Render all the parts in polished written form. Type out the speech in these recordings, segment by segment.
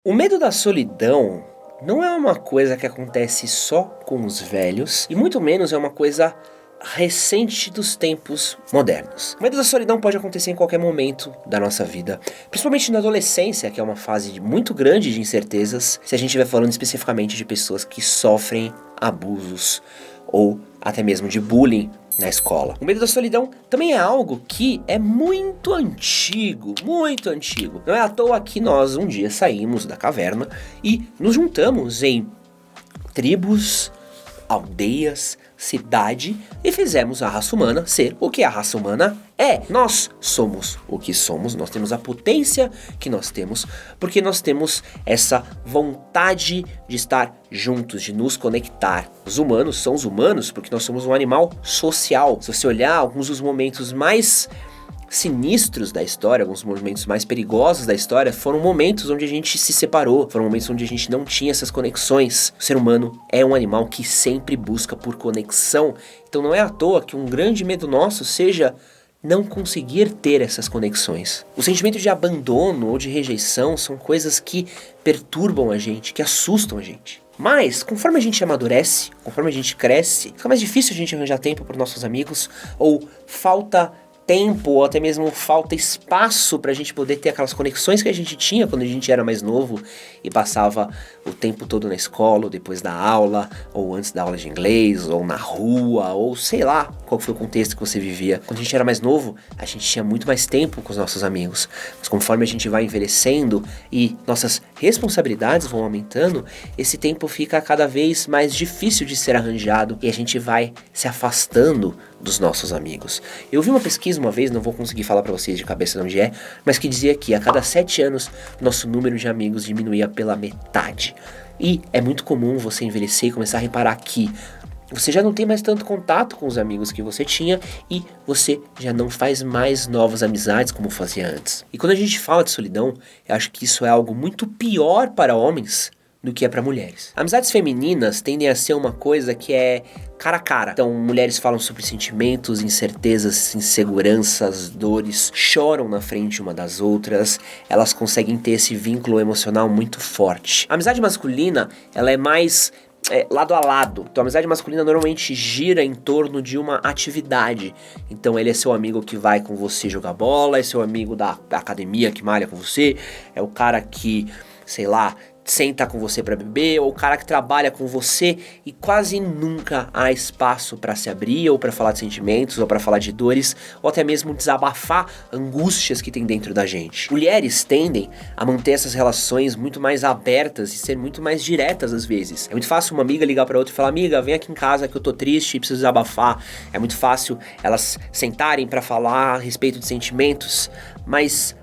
O medo da solidão não é uma coisa que acontece só com os velhos, e muito menos é uma coisa recente dos tempos modernos. O medo da solidão pode acontecer em qualquer momento da nossa vida, principalmente na adolescência, que é uma fase muito grande de incertezas, se a gente estiver falando especificamente de pessoas que sofrem abusos ou até mesmo de bullying na escola. O medo da solidão também é algo que é muito antigo, muito antigo. Não é à toa que nós um dia saímos da caverna e nos juntamos em tribos, aldeias, cidade e fizemos a raça humana ser o que a raça humana é. Nós somos o que somos, nós temos a potência que nós temos, porque nós temos essa vontade de estar juntos, de nos conectar. Os humanos são os humanos porque nós somos um animal social. Se você olhar alguns dos momentos mais sinistros da história, alguns momentos mais perigosos da história, foram momentos onde a gente se separou, foram momentos onde a gente não tinha essas conexões. O ser humano é um animal que sempre busca por conexão, então não é à toa que um grande medo nosso seja não conseguir ter essas conexões. O sentimento de abandono ou de rejeição são coisas que perturbam a gente, que assustam a gente. Mas, conforme a gente amadurece, conforme a gente cresce, fica mais difícil a gente arranjar tempo para os nossos amigos, ou falta tempo, ou até mesmo falta espaço pra gente poder ter aquelas conexões que a gente tinha quando a gente era mais novo e passava o tempo todo na escola, ou depois da aula, ou antes da aula de inglês, ou na rua, ou sei lá qual foi o contexto que você vivia. Quando a gente era mais novo, a gente tinha muito mais tempo com os nossos amigos, mas conforme a gente vai envelhecendo e nossas responsabilidades vão aumentando, esse tempo fica cada vez mais difícil de ser arranjado e a gente vai se afastando dos nossos amigos. Eu vi uma pesquisa uma vez, não vou conseguir falar pra vocês de cabeça de onde é, mas que dizia que a cada 7 anos nosso número de amigos diminuía pela metade. E é muito comum você envelhecer e começar a reparar que você já não tem mais tanto contato com os amigos que você tinha e você já não faz mais novas amizades como fazia antes. E quando a gente fala de solidão, eu acho que isso é algo muito pior para homens do que é para mulheres. Amizades femininas tendem a ser uma coisa que é cara a cara. Então, mulheres falam sobre sentimentos, incertezas, inseguranças, dores, choram na frente uma das outras, elas conseguem ter esse vínculo emocional muito forte. A amizade masculina, ela é mais lado a lado. Então a amizade masculina normalmente gira em torno de uma atividade. Então ele é seu amigo que vai com você jogar bola, é seu amigo da academia que malha com você, é o cara que, sei lá, senta com você pra beber, ou o cara que trabalha com você, e quase nunca há espaço pra se abrir, ou pra falar de sentimentos, ou pra falar de dores, ou até mesmo desabafar angústias que tem dentro da gente. Mulheres tendem a manter essas relações muito mais abertas e ser muito mais diretas às vezes. É muito fácil uma amiga ligar pra outra e falar: amiga, vem aqui em casa que eu tô triste e preciso desabafar. É muito fácil elas sentarem pra falar a respeito de sentimentos, mas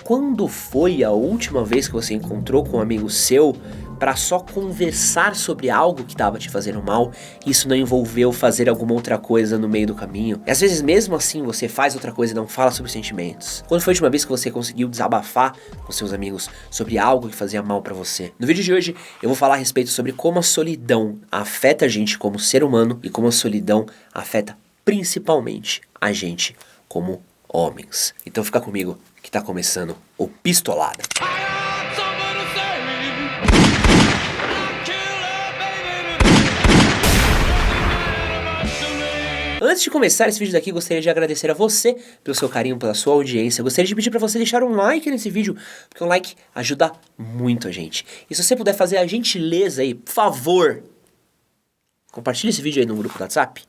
quando foi a última vez que você encontrou com um amigo seu para só conversar sobre algo que estava te fazendo mal, e isso não envolveu fazer alguma outra coisa no meio do caminho? E às vezes mesmo assim você faz outra coisa e não fala sobre sentimentos. Quando foi a última vez que você conseguiu desabafar com seus amigos sobre algo que fazia mal para você? No vídeo de hoje eu vou falar a respeito sobre como a solidão afeta a gente como ser humano e como a solidão afeta principalmente a gente como homens. Então fica comigo que tá começando o Pistolada. Antes de começar esse vídeo daqui, gostaria de agradecer a você pelo seu carinho, pela sua audiência. Gostaria de pedir pra você deixar um like nesse vídeo, porque um like ajuda muito a gente. E se você puder fazer a gentileza aí, por favor, compartilhe esse vídeo aí no grupo do WhatsApp.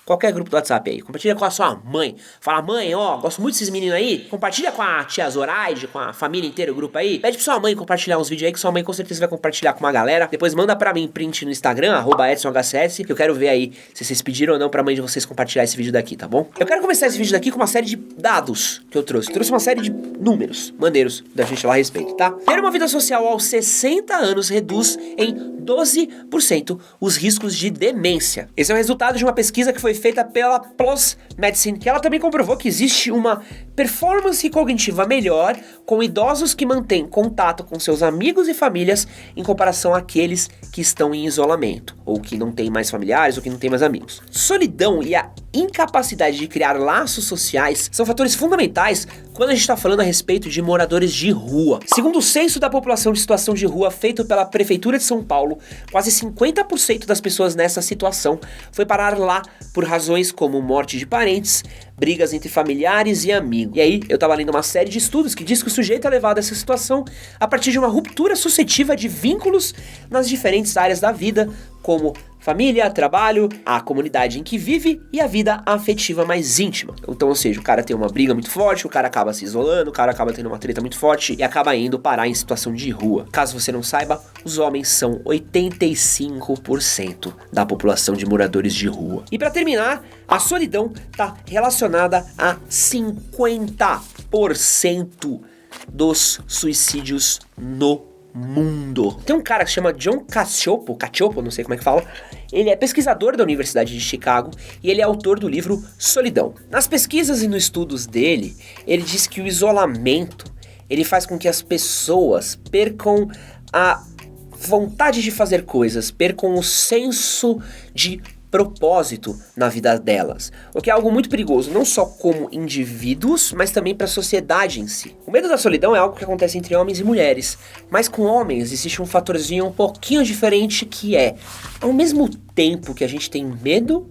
Qualquer grupo do WhatsApp aí, compartilha com a sua mãe. Fala: mãe, ó, gosto muito desses meninos aí. Compartilha com a tia Zoraide, com a família inteira, o grupo aí. Pede pra sua mãe compartilhar uns vídeos aí, que sua mãe com certeza vai compartilhar com uma galera. Depois manda pra mim print no Instagram, @EdsonHCS, que eu quero ver aí se vocês pediram ou não pra mãe de vocês compartilhar esse vídeo daqui, tá bom? Eu quero começar esse vídeo daqui com uma série de dados que eu trouxe. Trouxe uma série de números maneiros da gente falar a respeito, tá? Ter uma vida social aos 60 anos reduz em 12% os riscos de demência. Esse é o resultado de uma pesquisa que foi feita pela PLOS Medicine, que ela também comprovou que existe uma performance cognitiva melhor com idosos que mantêm contato com seus amigos e famílias em comparação àqueles que estão em isolamento, ou que não têm mais familiares, ou que não têm mais amigos. Solidão e a incapacidade de criar laços sociais são fatores fundamentais quando a gente está falando a respeito de moradores de rua. Segundo o censo da população de situação de rua feito pela Prefeitura de São Paulo, quase 50% das pessoas nessa situação foi parar lá por razões como morte de parentes, brigas entre familiares e amigos. E aí, eu tava lendo uma série de estudos que diz que o sujeito é levado a essa situação a partir de uma ruptura sucessiva de vínculos nas diferentes áreas da vida, como família, trabalho, a comunidade em que vive e a vida afetiva mais íntima. Então, ou seja, o cara tem uma briga muito forte, o cara acaba se isolando, o cara acaba tendo uma treta muito forte e acaba indo parar em situação de rua. Caso você não saiba, os homens são 85% da população de moradores de rua. E para terminar, a solidão está relacionada a 50% dos suicídios no mundo. Tem um cara que se chama John Cacioppo, não sei como é que fala. Ele é pesquisador da Universidade de Chicago e ele é autor do livro Solidão. Nas pesquisas e nos estudos dele, ele diz que o isolamento, ele faz com que as pessoas percam a vontade de fazer coisas, percam o senso de propósito na vida delas, o que é algo muito perigoso, não só como indivíduos, mas também para a sociedade em si. O medo da solidão é algo que acontece entre homens e mulheres, mas com homens existe um fatorzinho um pouquinho diferente que é, ao mesmo tempo que a gente tem medo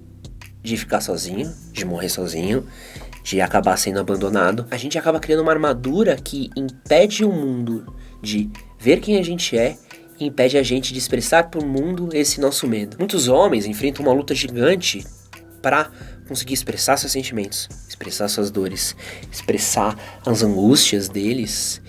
de ficar sozinho, de morrer sozinho, de acabar sendo abandonado, a gente acaba criando uma armadura que impede o mundo de ver quem a gente é, que impede a gente de expressar para o mundo esse nosso medo. Muitos homens enfrentam uma luta gigante para conseguir expressar seus sentimentos, expressar suas dores, expressar as angústias deles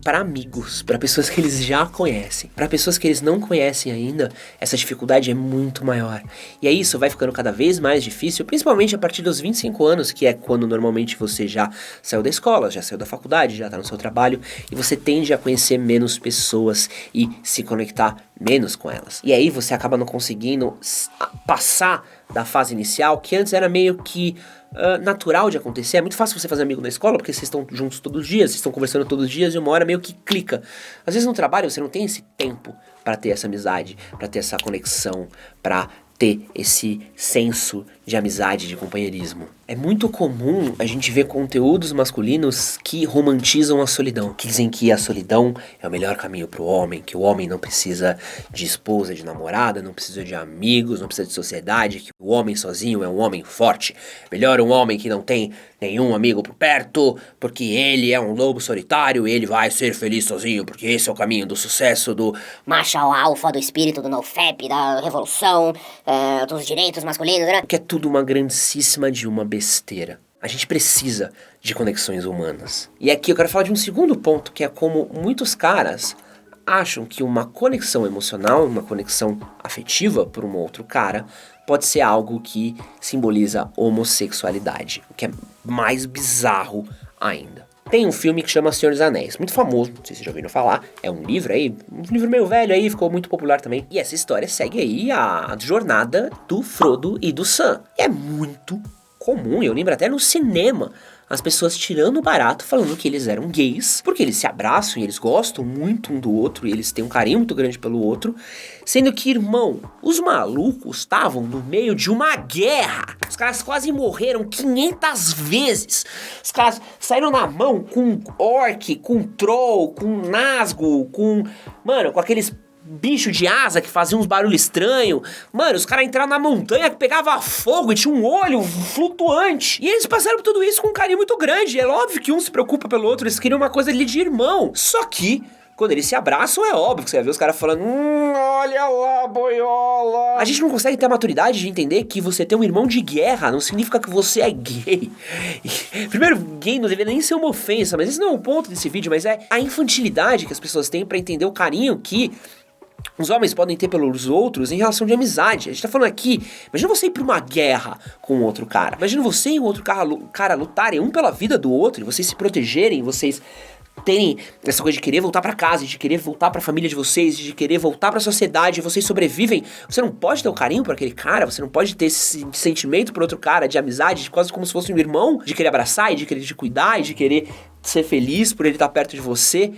para amigos, para pessoas que eles já conhecem. Para pessoas que eles não conhecem ainda, essa dificuldade é muito maior. E aí isso vai ficando cada vez mais difícil, principalmente a partir dos 25 anos, que é quando normalmente você já saiu da escola, já saiu da faculdade, já está no seu trabalho, e você tende a conhecer menos pessoas e se conectar menos com elas. E aí você acaba não conseguindo passar da fase inicial, que antes era meio que natural de acontecer. É muito fácil você fazer amigo na escola, porque vocês estão juntos todos os dias, vocês estão conversando todos os dias, e uma hora meio que clica. Às vezes no trabalho você não tem esse tempo para ter essa amizade, para ter essa conexão, para ter esse senso de amizade, de companheirismo. É muito comum a gente ver conteúdos masculinos que romantizam a solidão, que dizem que a solidão é o melhor caminho para o homem, que o homem não precisa de esposa, de namorada, não precisa de amigos, não precisa de sociedade, que o homem sozinho é um homem forte. Melhor um homem que não tem nenhum amigo por perto, porque ele é um lobo solitário e ele vai ser feliz sozinho, porque esse é o caminho do sucesso, do macho alfa, do espírito, do NoFap, da revolução, dos direitos masculinos, né? Que é tudo uma grandíssima de uma besteira. A gente precisa de conexões humanas. E aqui eu quero falar de um segundo ponto, que é como muitos caras acham que uma conexão emocional, uma conexão afetiva por um outro cara, pode ser algo que simboliza homossexualidade, o que é mais bizarro ainda. Tem um filme que chama Senhor dos Anéis, muito famoso, não sei se vocês já ouviram falar, é um livro aí, um livro meio velho aí, ficou muito popular também. E essa história segue aí a jornada do Frodo e do Sam. E é muito comum, eu lembro até no cinema, as pessoas tirando o barato, falando que eles eram gays, porque eles se abraçam e eles gostam muito um do outro, e eles têm um carinho muito grande pelo outro, sendo que, irmão, os malucos estavam no meio de uma guerra. Os caras quase morreram 500 vezes. Os caras saíram na mão com orc, com troll, com nasgo, com aqueles bicho de asa que fazia uns barulhos estranhos. Mano, os caras entraram na montanha que pegava fogo e tinha um olho flutuante. E eles passaram por tudo isso com um carinho muito grande. É óbvio que um se preocupa pelo outro, eles queriam uma coisa ali de irmão. Só que quando eles se abraçam, é óbvio que você vai ver os caras falando olha lá, boiola. A gente não consegue ter a maturidade de entender que você ter um irmão de guerra não significa que você é gay. Primeiro, gay não deveria nem ser uma ofensa, mas esse não é o ponto desse vídeo, mas é a infantilidade que as pessoas têm pra entender o carinho que os homens podem ter pelos outros em relação de amizade. A gente tá falando aqui, imagina você ir pra uma guerra com outro cara. Imagina você e o outro cara lutarem um pela vida do outro, e vocês se protegerem, vocês terem essa coisa de querer voltar pra casa, de querer voltar pra família de vocês, de querer voltar pra sociedade, vocês sobrevivem. Você não pode ter o carinho por aquele cara, você não pode ter esse sentimento por outro cara, de amizade, de quase como se fosse um irmão, de querer abraçar e de querer te cuidar e de querer ser feliz por ele estar perto de você.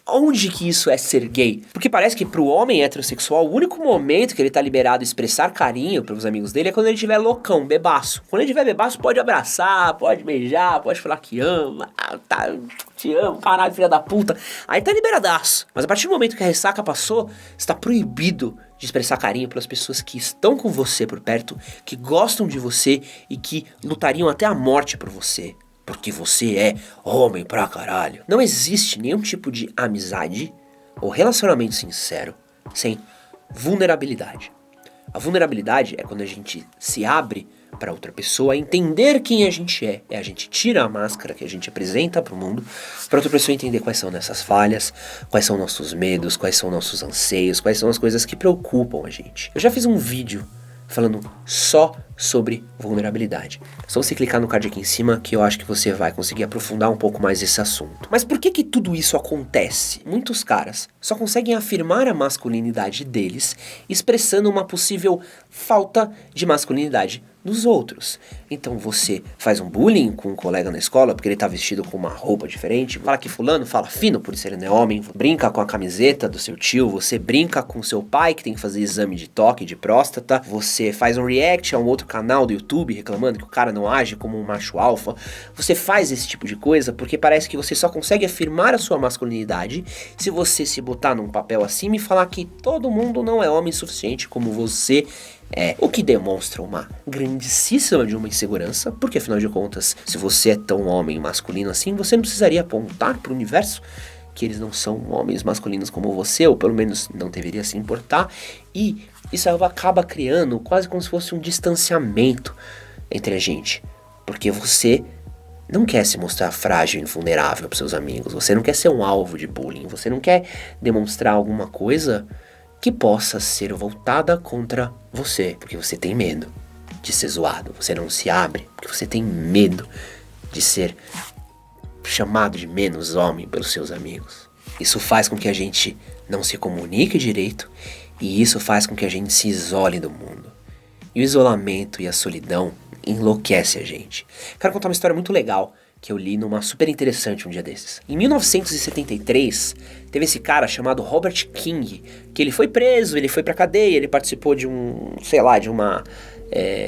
Onde que isso é ser gay? Porque parece que pro homem heterossexual, o único momento que ele tá liberado a expressar carinho pros amigos dele é quando ele estiver loucão, bebaço. Quando ele estiver bebaço, pode abraçar, pode beijar, pode falar que ama, tá, te amo, caralho, filha da puta. Aí tá liberadaço. Mas a partir do momento que a ressaca passou, está proibido de expressar carinho pelas pessoas que estão com você por perto, que gostam de você e que lutariam até a morte por você. Porque você é homem pra caralho. Não existe nenhum tipo de amizade ou relacionamento sincero sem vulnerabilidade. A vulnerabilidade é quando a gente se abre para outra pessoa entender quem a gente é. É a gente tira a máscara que a gente apresenta pro mundo, para outra pessoa entender quais são nossas falhas, quais são nossos medos, quais são nossos anseios, quais são as coisas que preocupam a gente. Eu já fiz um vídeo falando só sobre vulnerabilidade. Só você clicar no card aqui em cima que eu acho que você vai conseguir aprofundar um pouco mais esse assunto. Mas por que tudo isso acontece? Muitos caras só conseguem afirmar a masculinidade deles expressando uma possível falta de masculinidade nos outros. Então você faz um bullying com um colega na escola porque ele tá vestido com uma roupa diferente, fala que fulano fala fino por ser ele não é homem, brinca com a camiseta do seu tio, você brinca com seu pai que tem que fazer exame de toque de próstata, você faz um react a um outro canal do YouTube reclamando que o cara não age como um macho alfa. Você faz esse tipo de coisa porque parece que você só consegue afirmar a sua masculinidade se você se botar num papel acima e falar que todo mundo não é homem suficiente como você é, o que demonstra uma grandíssima de uma insegurança, porque afinal de contas, se você é tão homem masculino assim, você não precisaria apontar para o universo que eles não são homens masculinos como você, ou pelo menos não deveria se importar, e isso acaba criando quase como se fosse um distanciamento entre a gente, porque você não quer se mostrar frágil e vulnerável para seus amigos, você não quer ser um alvo de bullying, você não quer demonstrar alguma coisa que possa ser voltada contra você, porque você tem medo de ser zoado, você não se abre, porque você tem medo de ser chamado de menos homem pelos seus amigos. Isso faz com que a gente não se comunique direito e isso faz com que a gente se isole do mundo. E o isolamento e a solidão enlouquece a gente. Quero contar uma história muito legal que eu li numa super interessante um dia desses. Em 1973, teve esse cara chamado Robert King, que ele foi preso, ele foi pra cadeia, ele participou de uma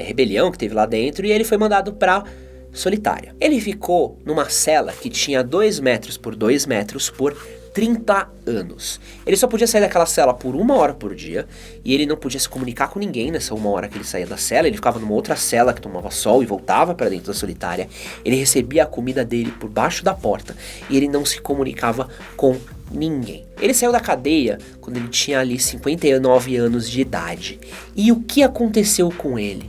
rebelião que teve lá dentro e ele foi mandado pra solitária. Ele ficou numa cela que tinha 2 metros por 2 metros por 30 anos. Ele só podia sair daquela cela por 1 hora por dia e ele não podia se comunicar com ninguém nessa 1 hora que ele saía da cela. Ele ficava numa outra cela que tomava sol e voltava para dentro da solitária. Ele recebia a comida dele por baixo da porta e ele não se comunicava com ninguém. Ele saiu da cadeia quando ele tinha ali 59 anos de idade. E o que aconteceu com ele?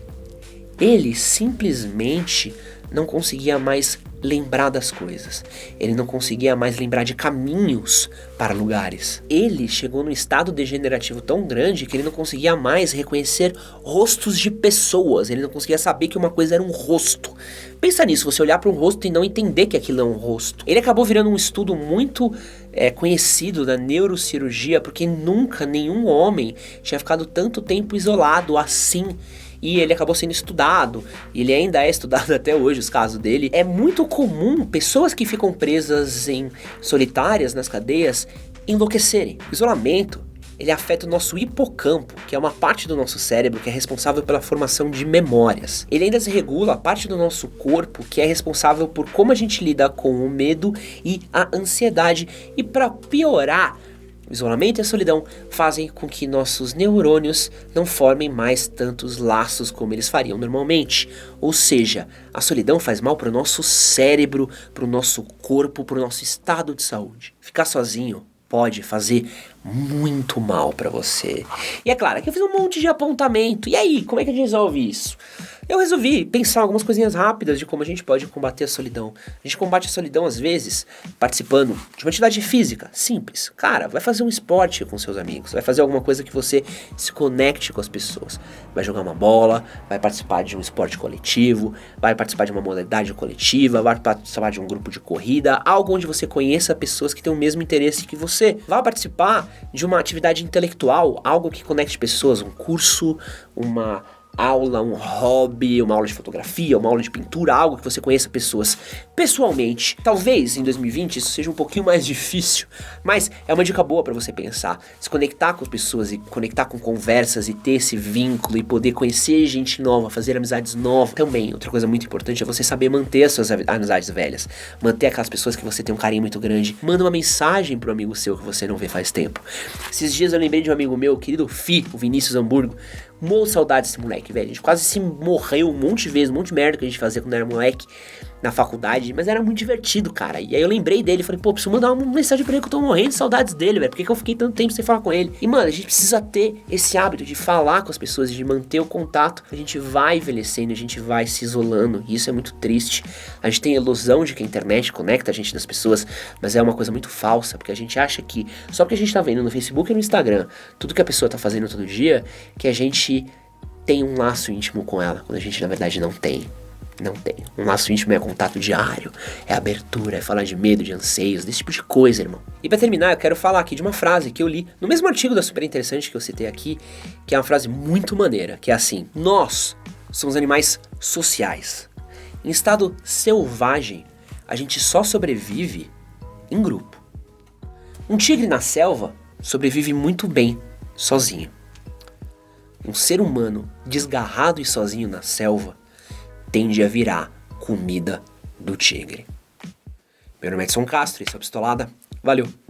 Ele simplesmente não conseguia mais lembrar das coisas. Ele não conseguia mais lembrar de caminhos para lugares. Ele chegou num estado degenerativo tão grande que ele não conseguia mais reconhecer rostos de pessoas. Ele não conseguia saber que uma coisa era um rosto. Pensa nisso, você olhar para um rosto e não entender que aquilo é um rosto. Ele acabou virando um estudo muito conhecido da neurocirurgia, porque nunca nenhum homem tinha ficado tanto tempo isolado assim. E ele acabou sendo estudado, e ele ainda é estudado até hoje, os casos dele. É muito comum pessoas que ficam presas em solitárias nas cadeias enlouquecerem. O isolamento, ele afeta o nosso hipocampo, que é uma parte do nosso cérebro que é responsável pela formação de memórias. Ele ainda desregula a parte do nosso corpo que é responsável por como a gente lida com o medo e a ansiedade. E para piorar, o isolamento e a solidão fazem com que nossos neurônios não formem mais tantos laços como eles fariam normalmente. Ou seja, a solidão faz mal para o nosso cérebro, para o nosso corpo, para o nosso estado de saúde. Ficar sozinho pode fazer muito mal para você. E é claro que eu fiz um monte de apontamento. E aí, como é que a gente resolve isso? Eu resolvi pensar algumas coisinhas rápidas de como a gente pode combater a solidão. A gente combate a solidão, às vezes, participando de uma atividade física simples. Cara, vai fazer um esporte com seus amigos, vai fazer alguma coisa que você se conecte com as pessoas. Vai jogar uma bola, vai participar de um esporte coletivo, vai participar de uma modalidade coletiva, vai participar de um grupo de corrida, algo onde você conheça pessoas que têm o mesmo interesse que você. Vai participar de uma atividade intelectual, algo que conecte pessoas, um curso, uma aula, um hobby, uma aula de fotografia, uma aula de pintura, algo que você conheça pessoas pessoalmente. Talvez em 2020 isso seja um pouquinho mais difícil, mas é uma dica boa para você pensar, se conectar com pessoas e conectar com conversas e ter esse vínculo e poder conhecer gente nova, fazer amizades novas. Também, outra coisa muito importante é você saber manter as suas amizades velhas, manter aquelas pessoas que você tem um carinho muito grande. Manda uma mensagem pro amigo seu que você não vê faz tempo. Esses dias eu lembrei de um amigo meu, o querido Fi, o Vinícius Hamburgo. Morro saudade desse moleque, velho. A gente quase se morreu um monte de vezes, um monte de merda que a gente fazia quando era moleque na faculdade, mas era muito divertido, cara. E aí eu lembrei dele, falei, pô, preciso mandar uma mensagem pra ele que eu tô morrendo de saudades dele, velho. Por que eu fiquei tanto tempo sem falar com ele? E, mano, a gente precisa ter esse hábito de falar com as pessoas, de manter o contato. A gente vai envelhecendo, a gente vai se isolando, e isso é muito triste. A gente tem a ilusão de que a internet conecta a gente das pessoas, mas é uma coisa muito falsa, porque a gente acha que só porque a gente tá vendo no Facebook e no Instagram tudo que a pessoa tá fazendo todo dia, que a gente tem um laço íntimo com ela, quando a gente na verdade não tem. Não tem. Um laço íntimo é contato diário, é abertura, é falar de medo, de anseios, desse tipo de coisa, irmão. E pra terminar, eu quero falar aqui de uma frase que eu li no mesmo artigo da Super Interessante que eu citei aqui, que é uma frase muito maneira, que é assim: nós somos animais sociais. Em estado selvagem, a gente só sobrevive em grupo. Um tigre na selva sobrevive muito bem sozinho. Um ser humano desgarrado e sozinho na selva tende a virar comida do tigre. Meu nome é Edson Castro, esse é o Pistolada. Valeu!